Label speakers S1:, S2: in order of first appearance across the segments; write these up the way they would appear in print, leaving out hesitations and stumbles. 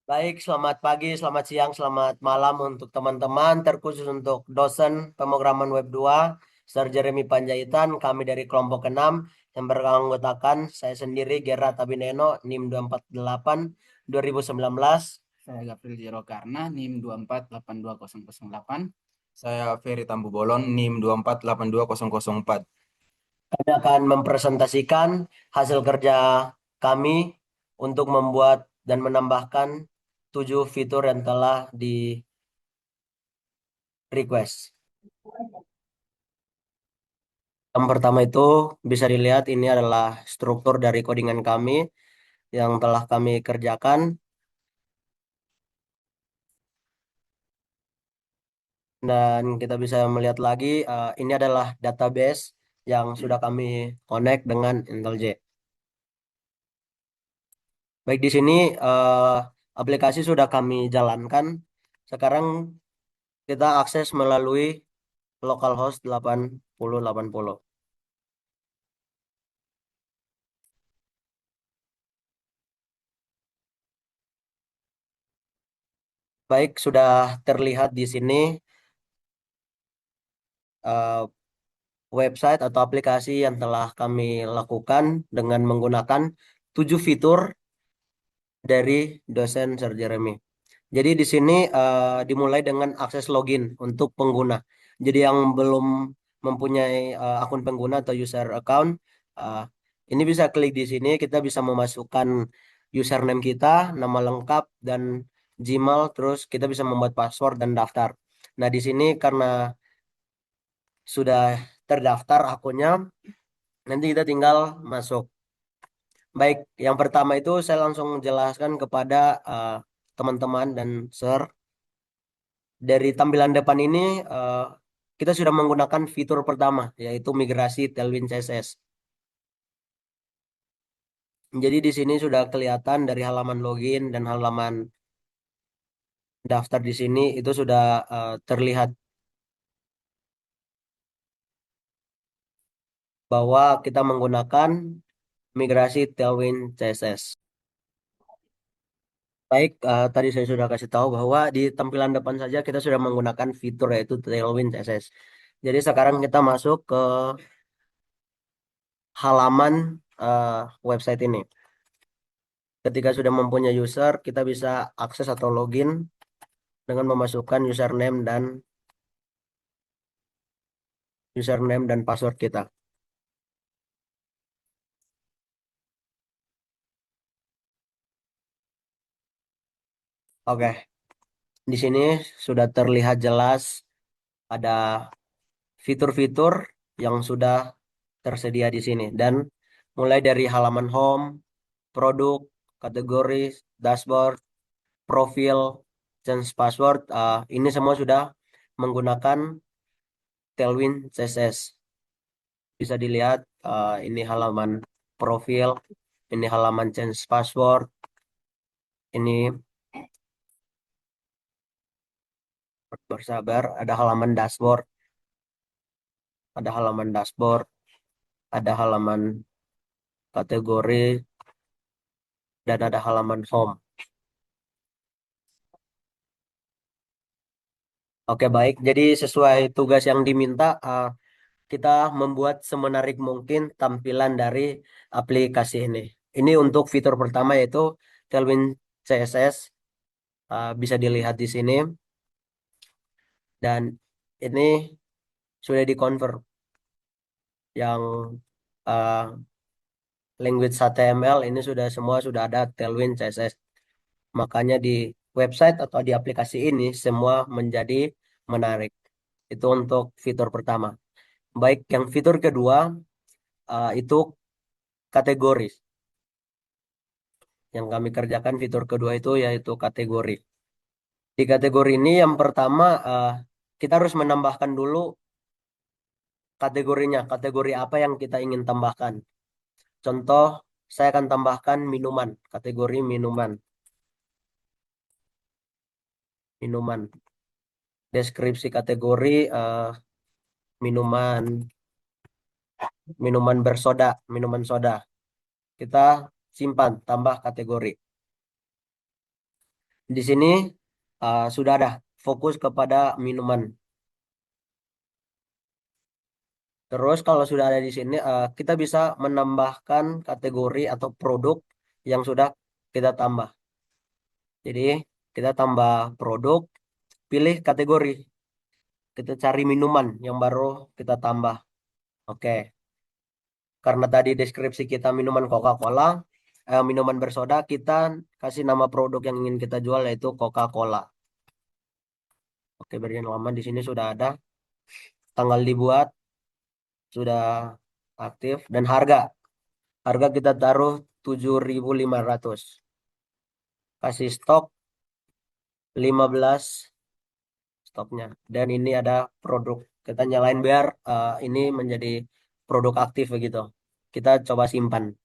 S1: Baik, selamat pagi, selamat siang, selamat malam untuk teman-teman, terkhusus untuk dosen pemrograman Web 2, Sir Jeremy Panjaitan, kami dari kelompok 6 yang beranggotakan saya sendiri, Gerard Tabineno, NIM 248 2019.
S2: Saya Gavril Jero Karna, NIM 2482008. Saya Ferry Tambu Bolon, NIM 2482004.
S1: Kami akan mempresentasikan hasil kerja kami untuk membuat dan menambahkan 7 fitur yang telah di request. Yang pertama itu bisa dilihat ini adalah struktur dari codingan kami yang telah kami kerjakan, dan kita bisa melihat lagi ini adalah database yang sudah kami connect dengan IntelliJ. Baik, di sini aplikasi sudah kami jalankan. Sekarang kita akses melalui localhost 8080. Baik, sudah terlihat di sini eh, website atau aplikasi yang telah kami lakukan dengan menggunakan 7 fitur dari dosen Sir Jeremy. Jadi di sini dimulai dengan akses login untuk pengguna. Jadi yang belum mempunyai akun pengguna atau user account, uh, ini bisa klik di sini. Kita bisa memasukkan username kita, nama lengkap, dan Gmail. Terus kita bisa membuat password dan daftar. Nah, di sini karena sudah terdaftar akunnya, nanti kita tinggal masuk. Baik, yang pertama itu saya langsung jelaskan kepada uh, teman-teman dan Sir. Dari tampilan depan ini eh, kita sudah menggunakan fitur pertama, yaitu migrasi Tailwind CSS. Jadi di sini sudah kelihatan dari halaman login dan halaman daftar di sini itu sudah terlihat bahwa kita menggunakan migrasi Tailwind CSS. Baik, tadi saya sudah kasih tahu bahwa di tampilan depan saja kita sudah menggunakan fitur yaitu Tailwind CSS. Jadi sekarang kita masuk ke halaman website ini. Ketika sudah mempunyai user, kita bisa akses atau login dengan memasukkan username dan password kita. Oke, di sini sudah terlihat jelas ada fitur-fitur yang sudah tersedia di sini, dan mulai dari halaman home, produk, kategori, dashboard, profil, change password, ini semua sudah menggunakan Tailwind CSS. Bisa dilihat ini halaman profil, ini halaman change password, ini bersabar, ada halaman dashboard, ada halaman kategori, dan ada halaman home. Oke, baik. Jadi sesuai tugas yang diminta, kita membuat semenarik mungkin tampilan dari aplikasi ini. Ini untuk fitur pertama yaitu Tailwind CSS, bisa dilihat di sini, dan ini sudah dikonvert yang uh, language HTML ini sudah semua sudah ada Tailwind CSS. Makanya di website atau di aplikasi ini semua menjadi menarik. Itu untuk fitur pertama. Baik, yang fitur kedua itu kategori. Yang kami kerjakan fitur kedua itu yaitu kategori. Di kategori ini yang pertama kita harus menambahkan dulu kategorinya. Kategori apa yang kita ingin tambahkan. Contoh, saya akan tambahkan minuman, kategori minuman. Minuman. Deskripsi kategori minuman, minuman bersoda, minuman soda. Kita simpan, tambah kategori. Di sini sudah ada fokus kepada minuman. Terus kalau sudah ada di sini, kita bisa menambahkan kategori atau produk yang sudah kita tambah. Jadi kita tambah produk, pilih kategori. Kita cari minuman yang baru kita tambah. Oke, karena tadi deskripsi kita minuman Coca-Cola, minuman bersoda, kita kasih nama produk yang ingin kita jual yaitu Coca-Cola. Oke, berikan lama di sini sudah ada tanggal dibuat, sudah aktif dan harga. Harga kita taruh 7.500. Kasih stok 15 stoknya. Dan ini ada produk. Kita nyalain biar ini menjadi produk aktif begitu. Kita coba simpan.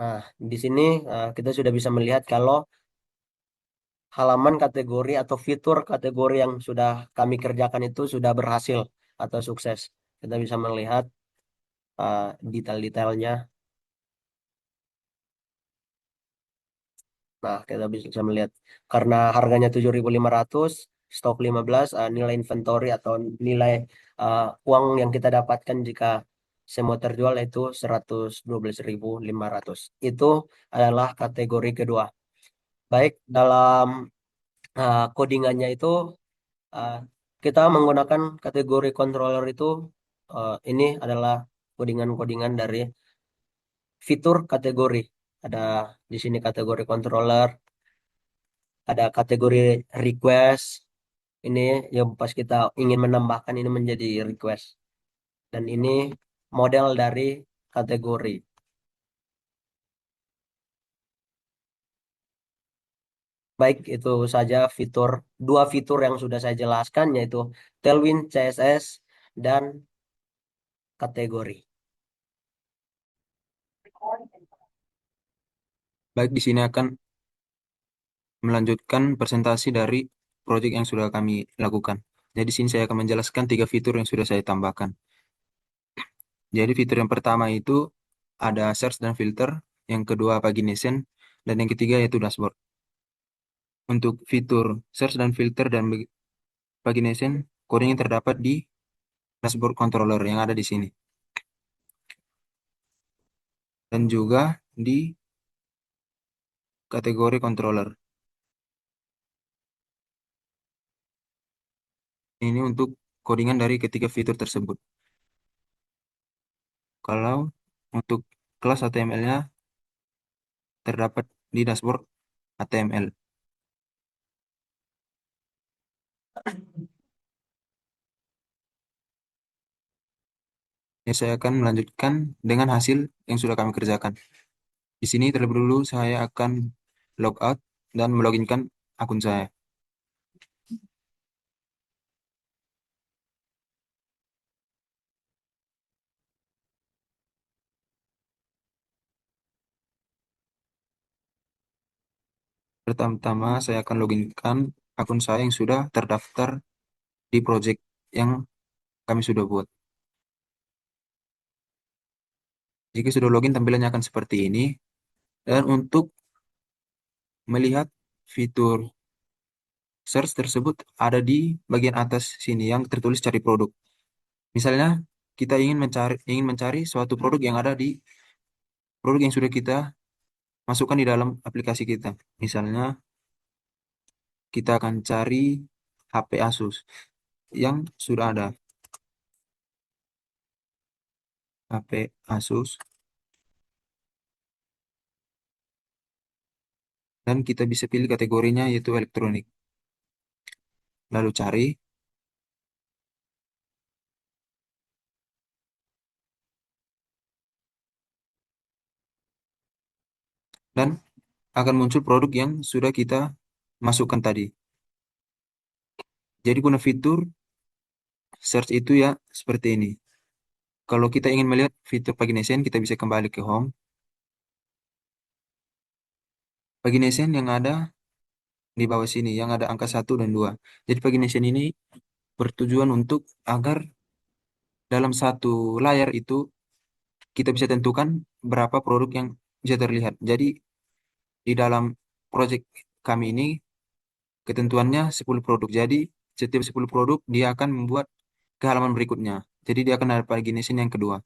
S1: Nah, di sini kita sudah bisa melihat kalau halaman kategori atau fitur kategori yang sudah kami kerjakan itu sudah berhasil atau sukses. Kita bisa melihat detail-detailnya. Nah, kita bisa melihat karena harganya 7.500, stok 15, nilai inventory atau nilai uang yang kita dapatkan jika semua terjual itu 112.500. Itu adalah kategori kedua. Baik, dalam codingannya itu uh, kita menggunakan kategori controller itu ini adalah codingan-codingan dari fitur kategori. Ada di sini kategori controller, ada kategori request. Ini yang pas kita ingin menambahkan ini menjadi request. Dan ini model dari kategori. Baik, itu saja dua fitur yang sudah saya jelaskan, yaitu Tailwind CSS dan kategori.
S2: Baik, di sini akan melanjutkan presentasi dari proyek yang sudah kami lakukan. Jadi di sini saya akan menjelaskan tiga fitur yang sudah saya tambahkan. Jadi fitur yang pertama itu ada search dan filter, yang kedua pagination, dan yang ketiga yaitu dashboard. Untuk fitur search dan filter dan pagination, codingnya terdapat di dashboard controller yang ada di sini. Dan juga di kategori controller. Ini untuk codingan dari ketiga fitur tersebut. Kalau untuk kelas HTML-nya terdapat di dashboard HTML. Ya, saya akan melanjutkan dengan hasil yang sudah kami kerjakan. Di sini terlebih dulu saya akan logout dan meloginkan akun saya. Pertama-tama saya akan loginkan akun saya yang sudah terdaftar di project yang kami sudah buat. Jika sudah login tampilannya akan seperti ini. Dan untuk melihat fitur search tersebut ada di bagian atas sini yang tertulis cari produk. Misalnya kita ingin mencari suatu produk yang ada di produk yang sudah kita masukkan di dalam aplikasi kita. Misalnya kita akan cari HP Asus yang sudah ada. HP Asus. Dan kita bisa pilih kategorinya yaitu elektronik. Lalu cari. Dan akan muncul produk yang sudah kita masukkan tadi. Jadi guna fitur search itu ya seperti ini. Kalau kita ingin melihat fitur pagination, kita bisa kembali ke home. Pagination yang ada di bawah sini, yang ada angka 1 dan 2. Jadi pagination ini bertujuan untuk agar dalam satu layar itu kita bisa tentukan berapa produk yang bisa terlihat. Jadi di dalam project kami ini ketentuannya 10 produk. Jadi setiap 10 produk dia akan membuat ke halaman berikutnya. Jadi dia akan ada paginasin yang kedua.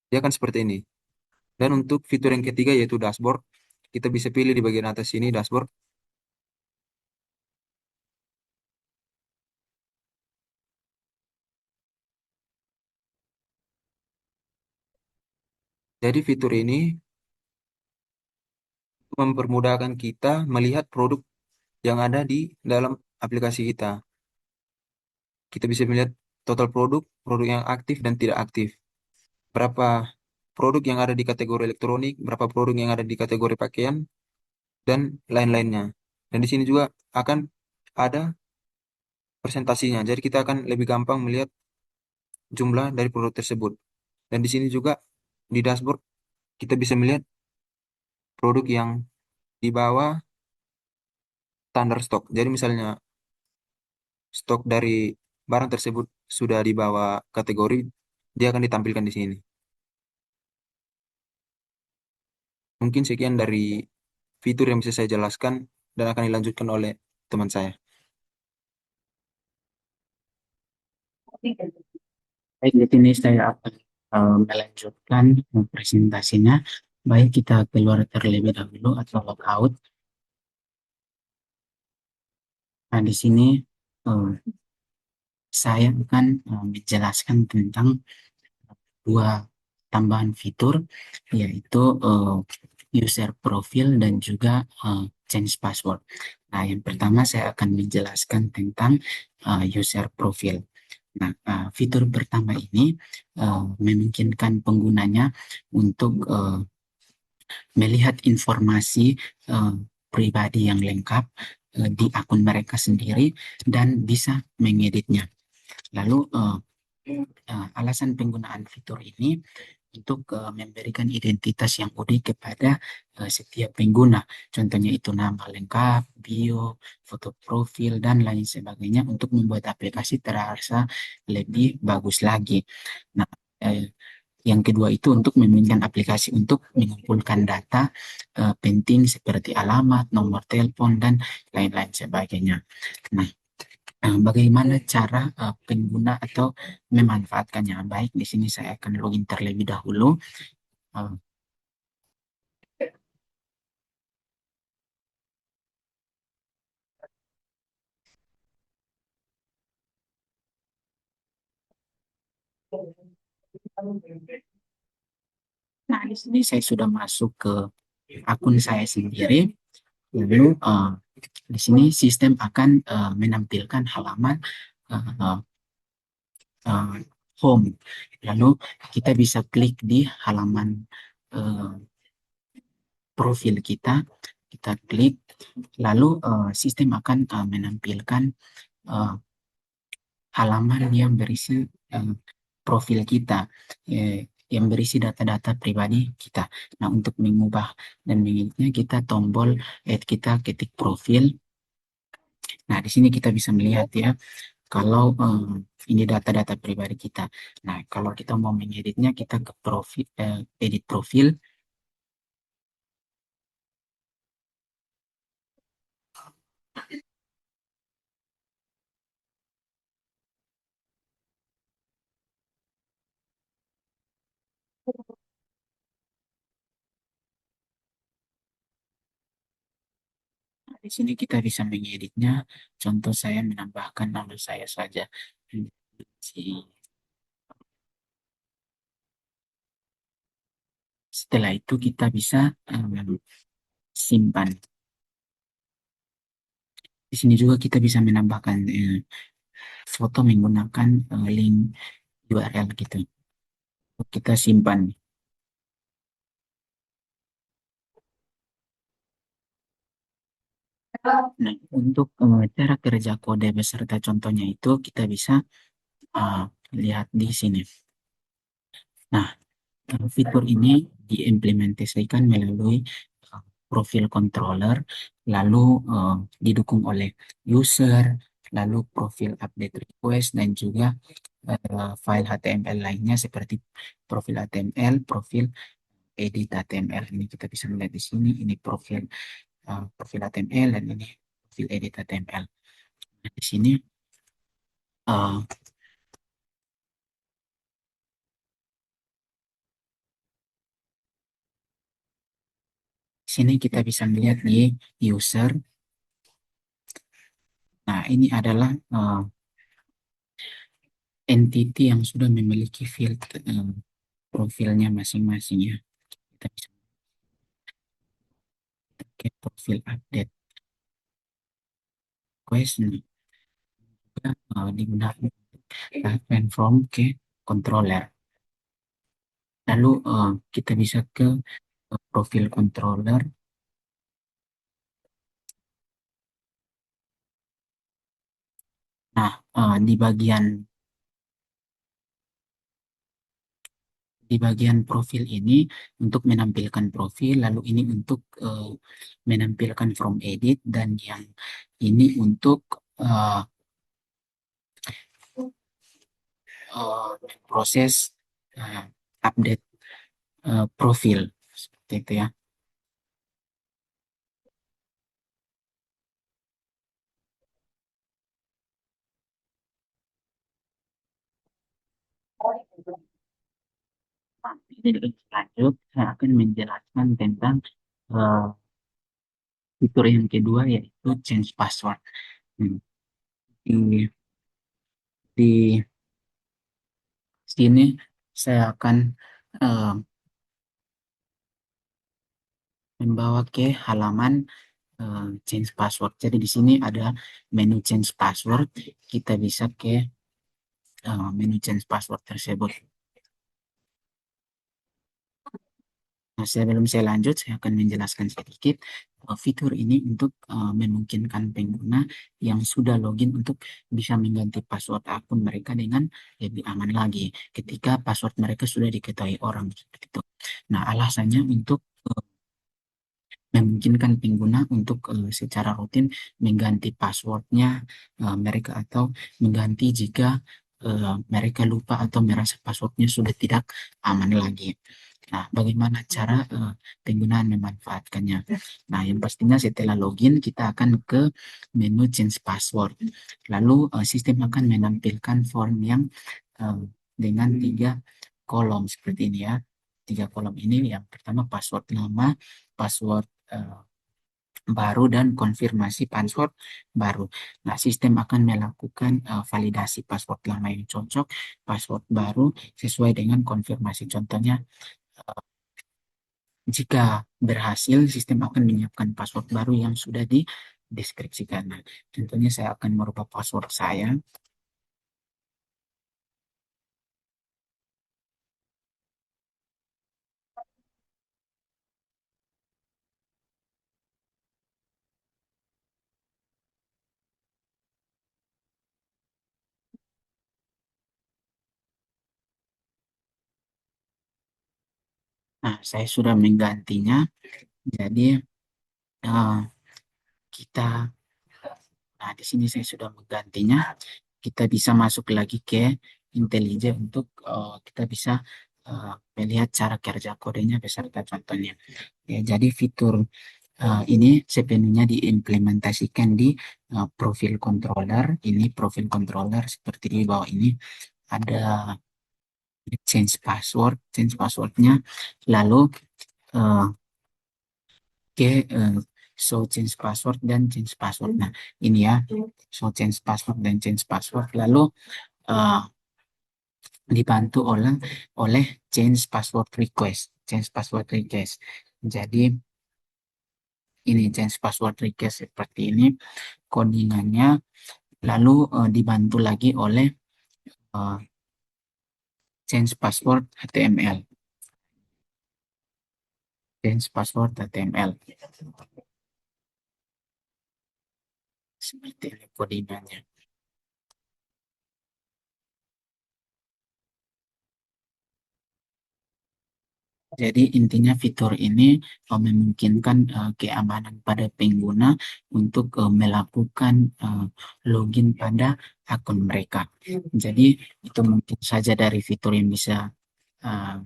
S2: Dia akan seperti ini. Dan untuk fitur yang ketiga yaitu dashboard, kita bisa pilih di bagian atas sini dashboard. Jadi fitur ini mempermudahkan kita melihat produk yang ada di dalam aplikasi kita. Kita bisa melihat total produk, produk yang aktif dan tidak aktif. Berapa produk yang ada di kategori elektronik, berapa produk yang ada di kategori pakaian, dan lain-lainnya. Dan di sini juga akan ada presentasinya. Jadi kita akan lebih gampang melihat jumlah dari produk tersebut. Dan di sini juga di dashboard kita bisa melihat produk yang di bawah standar stok. Jadi misalnya stok dari barang tersebut sudah di bawah kategori, dia akan ditampilkan di sini. Mungkin sekian dari fitur yang bisa saya jelaskan dan akan dilanjutkan oleh teman saya.
S3: Baik, di sini saya akan melanjutkan presentasinya. Baik, kita keluar terlebih dahulu atau logout. Nah, di sini eh, saya akan menjelaskan tentang dua tambahan fitur, yaitu user profile dan juga change password. Nah, yang pertama saya akan menjelaskan tentang user profile. Nah, fitur pertama ini memungkinkan penggunanya untuk melihat informasi pribadi yang lengkap di akun mereka sendiri dan bisa mengeditnya. Lalu alasan penggunaan fitur ini untuk memberikan identitas yang unik kepada setiap pengguna. Contohnya itu nama lengkap, bio, foto profil, dan lain sebagainya untuk membuat aplikasi terasa lebih bagus lagi. Nah, yang kedua itu untuk memungkinkan aplikasi untuk mengumpulkan data penting seperti alamat, nomor telepon, dan lain-lain sebagainya. Nah, bagaimana cara pengguna atau memanfaatkannya? Baik, di sini saya akan login terlebih dahulu. Eh, Nah, di sini saya sudah masuk ke akun saya sendiri. Lalu di sini sistem akan menampilkan halaman uh, uh, home. Lalu kita bisa klik di halaman uh, profil kita. Kita klik, lalu sistem akan menampilkan uh, halaman yang berisi profil kita, yang berisi data-data pribadi kita. Nah, untuk mengubah dan mengeditnya, kita tombol kita ketik profil. Nah, di sini kita bisa melihat ya, kalau ini data-data pribadi kita. Nah, kalau kita mau mengeditnya, kita ke profil, edit profil. Nah, di sini kita bisa mengeditnya. Contoh saya menambahkan nama saya saja. Si- Setelah itu kita bisa simpan. Di sini juga kita bisa menambahkan foto menggunakan link URL gitu. Kita simpan. Nah, untuk cara kerja kode beserta contohnya itu kita bisa uh, lihat di sini. Nah, fitur ini diimplementasikan melalui profil controller, lalu didukung oleh user, lalu profil update request, dan juga file HTML lainnya seperti profil HTML, profil edit HTML. Ini kita bisa melihat di sini, ini profil HTML dan ini profil edit HTML. Nah, di sini uh, sini kita bisa melihat di user. Nah, ini adalah entity yang sudah memiliki field profilnya masing-masing ya. Kita bisa ke profil update question juga digunakan and from ke controller. Lalu kita bisa ke profil controller. Nah, di bagian profil ini untuk menampilkan profil, lalu ini untuk menampilkan from edit, dan yang ini untuk proses uh, update profil seperti itu ya. Nah, ini lebih lanjut, saya akan menjelaskan tentang uh, fitur yang kedua, yaitu change password. Hmm. Di, di sini saya akan uh, membawa ke halaman change password. Jadi di sini ada menu change password. Kita bisa ke menu change password tersebut. Nah, sebelum saya lanjut, saya akan menjelaskan sedikit fitur ini untuk memungkinkan pengguna yang sudah login untuk bisa mengganti password akun mereka dengan lebih aman lagi ketika password mereka sudah diketahui orang seperti itu. Nah, alasannya untuk memungkinkan pengguna untuk secara rutin mengganti passwordnya mereka, atau mengganti jika mereka lupa atau merasa passwordnya sudah tidak aman lagi. Nah, bagaimana cara penggunaan memanfaatkannya? Nah, yang pastinya setelah login kita akan ke menu change password. Lalu sistem akan menampilkan form yang eh, dengan 3 kolom seperti ini ya. 3 kolom ini, yang pertama password lama, password baru, dan konfirmasi password baru. Nah, sistem akan melakukan validasi password lama yang cocok, password baru sesuai dengan konfirmasi. Contohnya, jika berhasil, sistem akan menyiapkan password baru yang sudah dideskripsikan. Nah, tentunya saya akan merubah password saya. Nah, saya sudah menggantinya. Jadi, eh, kita, nah di sini saya sudah menggantinya. Kita bisa masuk lagi ke IntelliJ untuk kita bisa melihat cara kerja kodenya beserta contohnya. Ya, jadi fitur ini sepenuhnya diimplementasikan di profil controller. Ini profil controller seperti di bawah ini ada change passwordnya, lalu eh, ke show change password dan change password. Nah, ini ya, show change password dan change password. Lalu eh, dibantu oleh change password request. Change password request. Jadi ini change password request seperti ini codingannya. Lalu dibantu lagi oleh uh, change password HTML. Change password HTML. Seperti ini codingannya. Jadi intinya fitur ini memungkinkan keamanan pada pengguna untuk melakukan login pada akun mereka. Jadi itu mungkin saja dari fitur yang bisa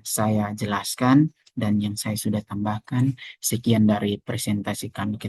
S3: saya jelaskan dan yang saya sudah tambahkan. Sekian dari presentasi kami.